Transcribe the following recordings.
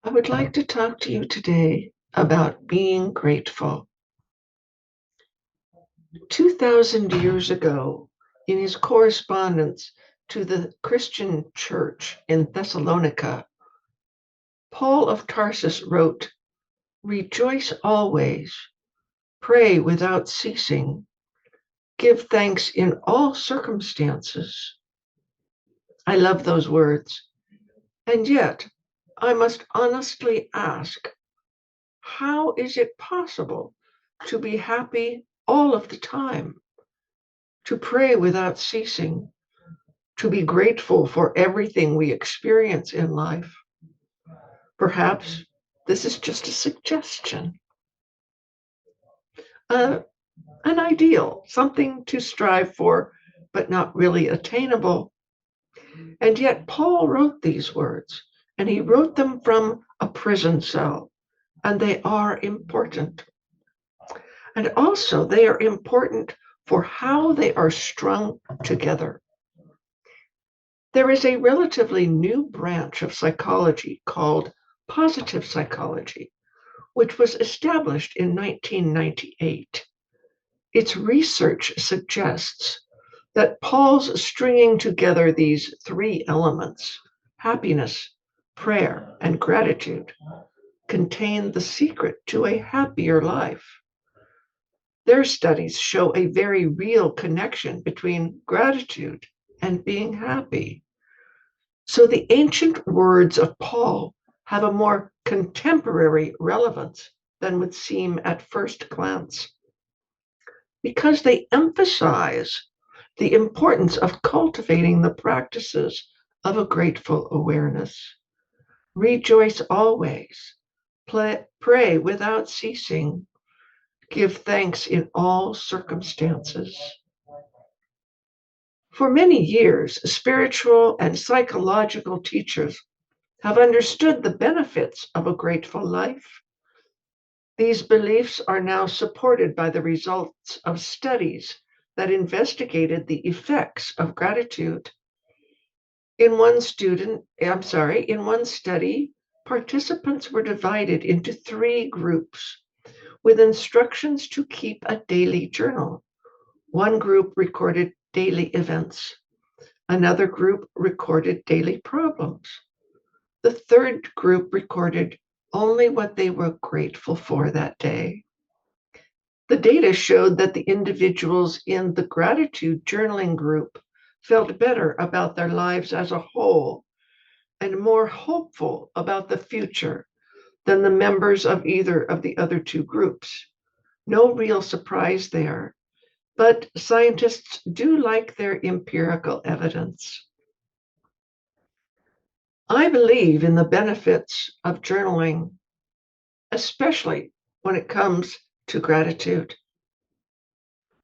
I would like to talk to you today about being grateful. 2,000 years ago, in his correspondence to the Christian church in Thessalonica, Paul of Tarsus wrote, "Rejoice always, pray without ceasing, give thanks in all circumstances." I love those words. And yet, I must honestly ask, how is it possible to be happy all of the time, to pray without ceasing, to be grateful for everything we experience in life? Perhaps this is just a suggestion, uh, an ideal, something to strive for, but not really attainable. And yet, Paul wrote these words, and he wrote them from a prison cell, and they are important. And also, they are important for how they are strung together. There is a relatively new branch of psychology called positive psychology, which was established in 1998. Its research suggests that Paul's stringing together these three elements, happiness, prayer, and gratitude, contain the secret to a happier life. Their studies show a very real connection between gratitude and being happy. So the ancient words of Paul have a more contemporary relevance than would seem at first glance, because they emphasize the importance of cultivating the practices of a grateful awareness. Rejoice always, pray without ceasing, give thanks in all circumstances. For many years, spiritual and psychological teachers have understood the benefits of a grateful life. These beliefs are now supported by the results of studies that investigated the effects of gratitude. In one study, participants were divided into three groups with instructions to keep a daily journal. One group recorded daily events. Another group recorded daily problems. The third group recorded only what they were grateful for that day. The data showed that the individuals in the gratitude journaling group felt better about their lives as a whole and more hopeful about the future than the members of either of the other two groups. No real surprise there, but scientists do like their empirical evidence. I believe in the benefits of journaling, especially when it comes to gratitude.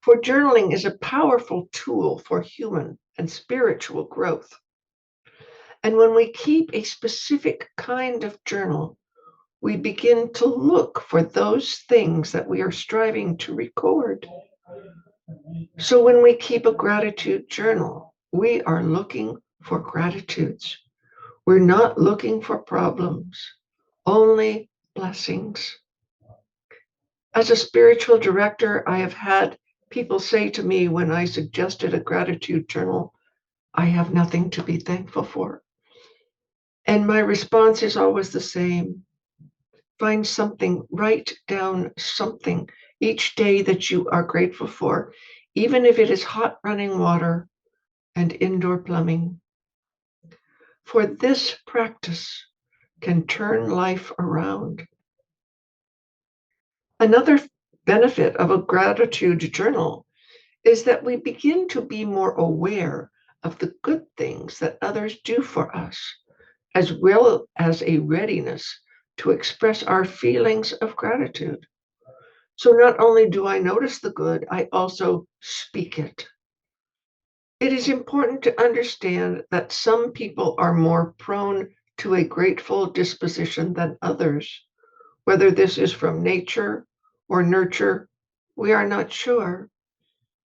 For journaling is a powerful tool for human and spiritual growth. And when we keep a specific kind of journal, we begin to look for those things that we are striving to record. So when we keep a gratitude journal, we are looking for gratitudes. We're not looking for problems, only blessings. As a spiritual director, I have had people say to me when I suggested a gratitude journal, "I have nothing to be thankful for." And my response is always the same. Find something, write down something each day that you are grateful for, even if it is hot running water and indoor plumbing. For this practice can turn life around. Another benefit of a gratitude journal is that we begin to be more aware of the good things that others do for us, as well as a readiness to express our feelings of gratitude. So not only do I notice the good, I also speak it. It is important to understand that some people are more prone to a grateful disposition than others. Whether this is from nature or nurture, we are not sure.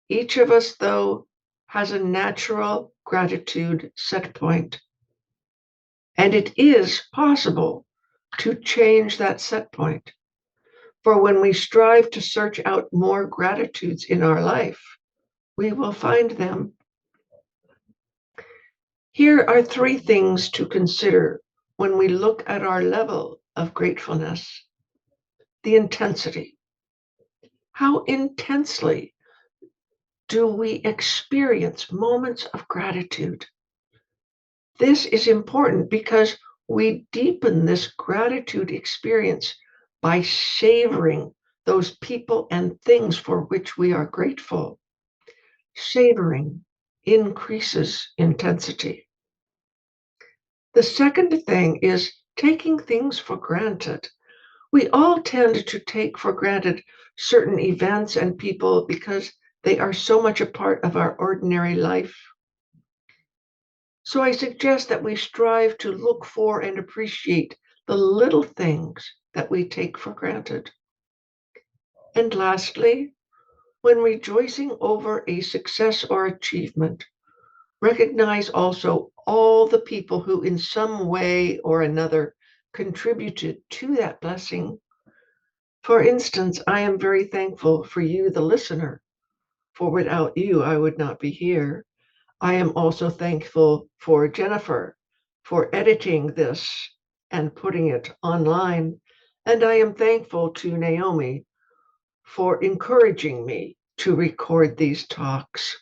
Each of us, though, has a natural gratitude set point, and it is possible to change that set point. For when we strive to search out more gratitudes in our life, we will find them. Here are 3 things to consider when we look at our level of gratefulness. The intensity. How intensely do we experience moments of gratitude? This is important because we deepen this gratitude experience by savoring those people and things for which we are grateful. Savoring increases intensity. The second thing is taking things for granted. We all tend to take for granted certain events and people because they are so much a part of our ordinary life. So I suggest that we strive to look for and appreciate the little things that we take for granted. And lastly, when rejoicing over a success or achievement, recognize also all the people who in some way or another contributed to that blessing. For instance, I am very thankful for you, the listener, for without you, I would not be here. I am also thankful for Jennifer for editing this and putting it online. And I am thankful to Naomi for encouraging me to record these talks.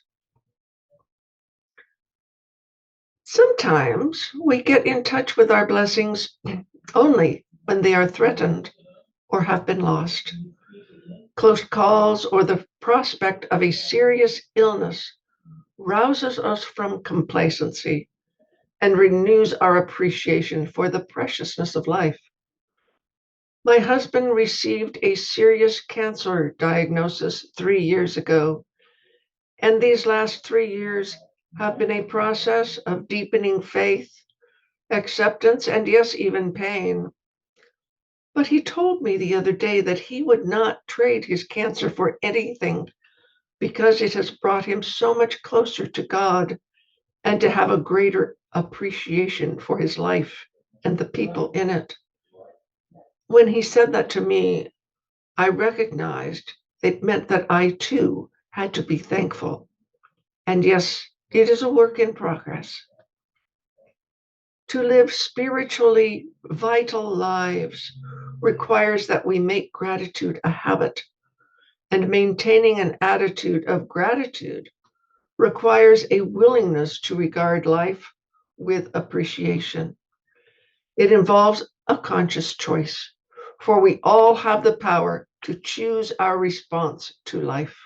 Sometimes we get in touch with our blessings only when they are threatened or have been lost. Close calls or the prospect of a serious illness rouses us from complacency and renews our appreciation for the preciousness of life. My husband received a serious cancer diagnosis 3 years ago, and these last 3 years have been a process of deepening faith, acceptance, and yes, even pain. But he told me the other day that he would not trade his cancer for anything because it has brought him so much closer to God and to have a greater appreciation for his life and the people in it. When he said that to me, I recognized it meant that I too had to be thankful. And yes, it is a work in progress. To live spiritually vital lives requires that we make gratitude a habit, and maintaining an attitude of gratitude requires a willingness to regard life with appreciation. It involves a conscious choice, for we all have the power to choose our response to life.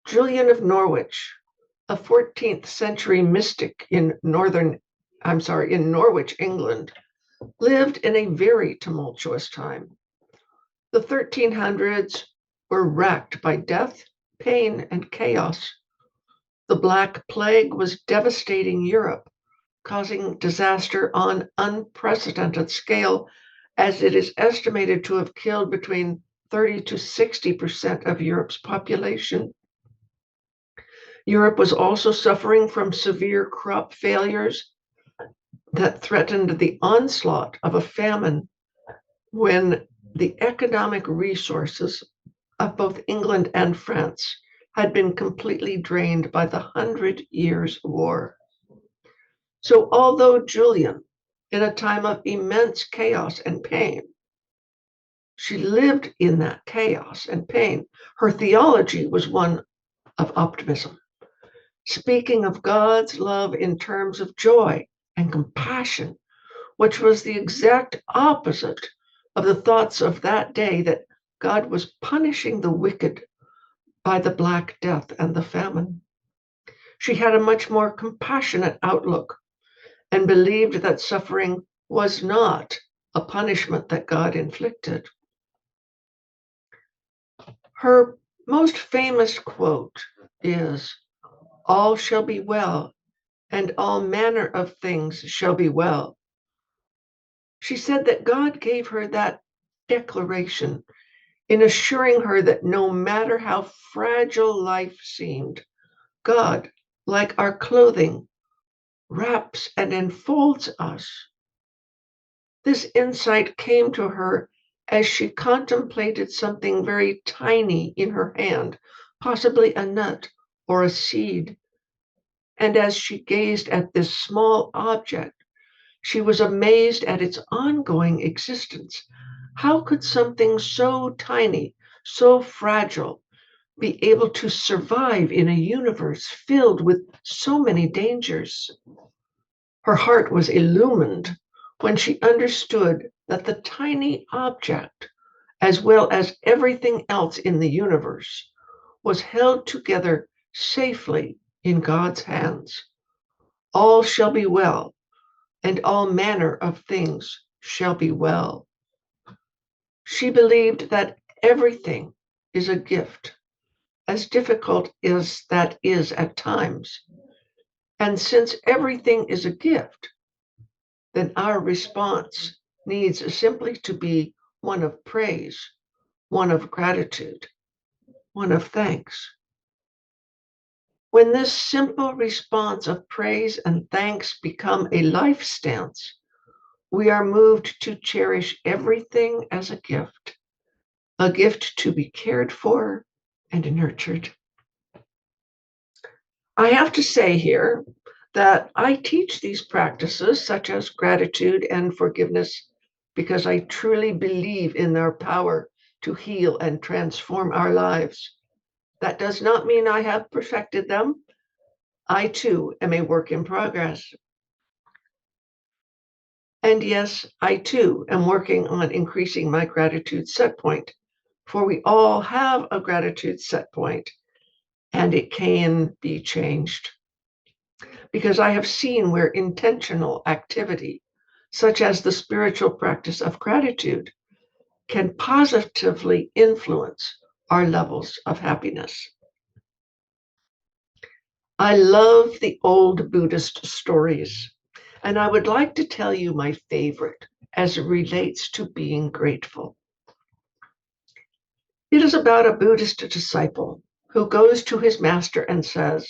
Julian of Norwich, a 14th century mystic in Norwich, England, lived in a very tumultuous time. The 1300s were racked by death, pain, and chaos. The Black Plague was devastating Europe, causing disaster on unprecedented scale, as it is estimated to have killed between 30 to 60% of Europe's population. Europe was also suffering from severe crop failures that threatened the onslaught of a famine when the economic resources of both England and France had been completely drained by the 100 Years' War. So although Julian, in a time of immense chaos and pain, she lived in that chaos and pain, her theology was one of optimism, speaking of God's love in terms of joy and compassion, which was the exact opposite of the thoughts of that day that God was punishing the wicked by the Black Death and the famine. She had a much more compassionate outlook and believed that suffering was not a punishment that God inflicted. Her most famous quote is, "All shall be well, and all manner of things shall be well." She said that God gave her that declaration in assuring her that no matter how fragile life seemed, God, like our clothing, wraps and enfolds us. This insight came to her as she contemplated something very tiny in her hand, possibly a nut or a seed. And as she gazed at this small object, she was amazed at its ongoing existence. How could something so tiny, so fragile, be able to survive in a universe filled with so many dangers? Her heart was illumined when she understood that the tiny object, as well as everything else in the universe, was held together safely in God's hands. All shall be well, and all manner of things shall be well. She believed that everything is a gift, as difficult as that is at times. And since everything is a gift, then our response needs simply to be one of praise, one of gratitude, one of thanks. When this simple response of praise and thanks become a life stance, we are moved to cherish everything as a gift to be cared for and nurtured. I have to say here that I teach these practices, such as gratitude and forgiveness, because I truly believe in their power to heal and transform our lives. That does not mean I have perfected them. I too am a work in progress. And yes, I too am working on increasing my gratitude set point, for we all have a gratitude set point, and it can be changed. Because I have seen where intentional activity, such as the spiritual practice of gratitude, can positively influence our levels of happiness. I love the old Buddhist stories, and I would like to tell you my favorite as it relates to being grateful. It is about a Buddhist disciple who goes to his master and says,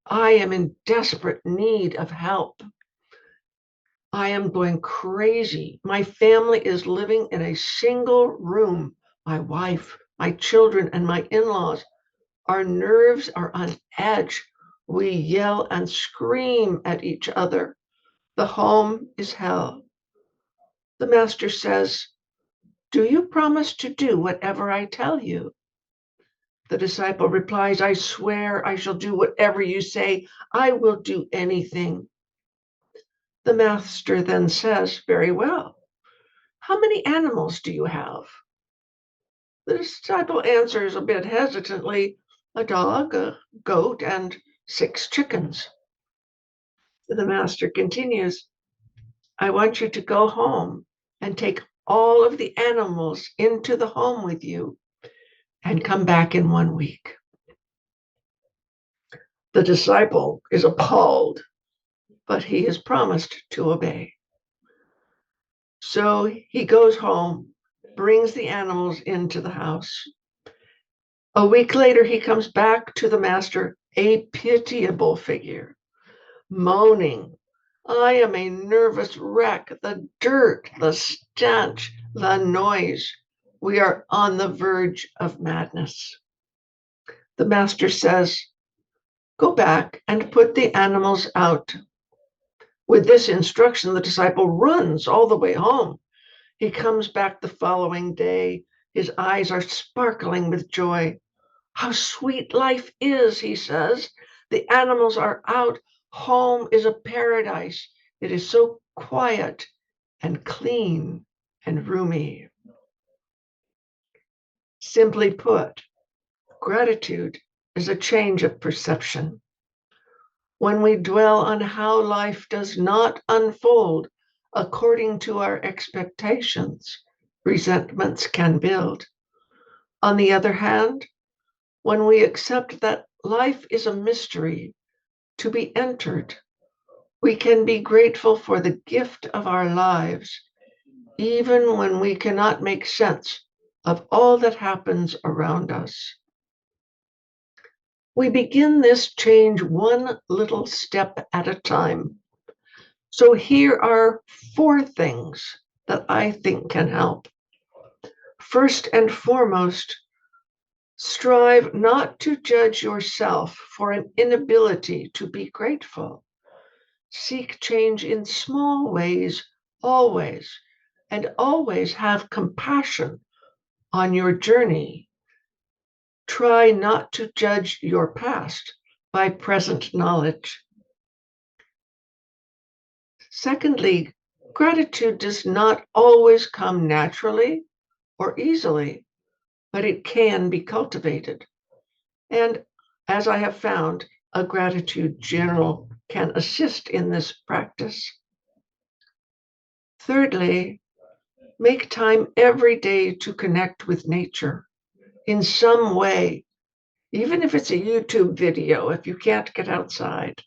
I am in desperate need of help. I am going crazy. My family is living in a single room. My wife, my children, and my in laws. Our nerves are on edge. We yell and scream at each other. The home is hell. The master says, do you promise to do whatever I tell you? The disciple replies, I swear I shall do whatever you say. I will do anything. The master then says, very well. How many animals do you have? The disciple answers a bit hesitantly, a dog, a goat, and 6 chickens. The master continues, I want you to go home and take all of the animals into the home with you and come back in 1 week. The disciple is appalled, but he has promised to obey. So he goes home, brings the animals into the house. A week later, he comes back to the master, a pitiable figure, moaning, I am a nervous wreck. The dirt, the stench, the noise. We are on the verge of madness. The master says, go back and put the animals out. With this instruction, the disciple runs all the way home. He comes back the following day. His eyes are sparkling with joy. How sweet life is, he says. The animals are out. Home is a paradise. It is so quiet and clean and roomy. Simply put, gratitude is a change of perception. When we dwell on how life does not unfold according to our expectations, resentments can build. On the other hand, when we accept that life is a mystery to be entered, we can be grateful for the gift of our lives, even when we cannot make sense of all that happens around us. We begin this change one little step at a time. So here are 4 things that I think can help. First and foremost, strive not to judge yourself for an inability to be grateful. Seek change in small ways, always, and always have compassion on your journey. Try not to judge your past by present knowledge. Secondly, gratitude does not always come naturally or easily, but it can be cultivated. And as I have found, a gratitude journal can assist in this practice. Thirdly, make time every day to connect with nature in some way, even if it's a YouTube video, if you can't get outside.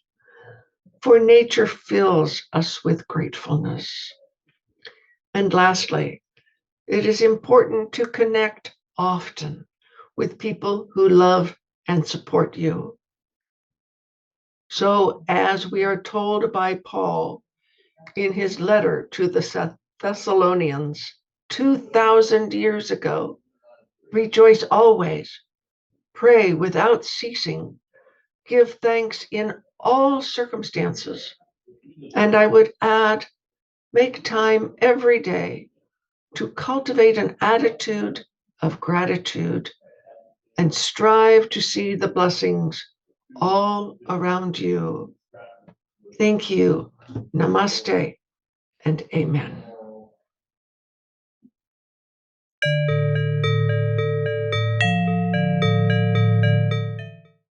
For nature fills us with gratefulness. And lastly, it is important to connect often with people who love and support you. So, as we are told by Paul in his letter to the Thessalonians 2,000 years ago, rejoice always, pray without ceasing, give thanks in all circumstances. And I would add, make time every day to cultivate an attitude of gratitude and strive to see the blessings all around you. Thank you. Namaste and amen.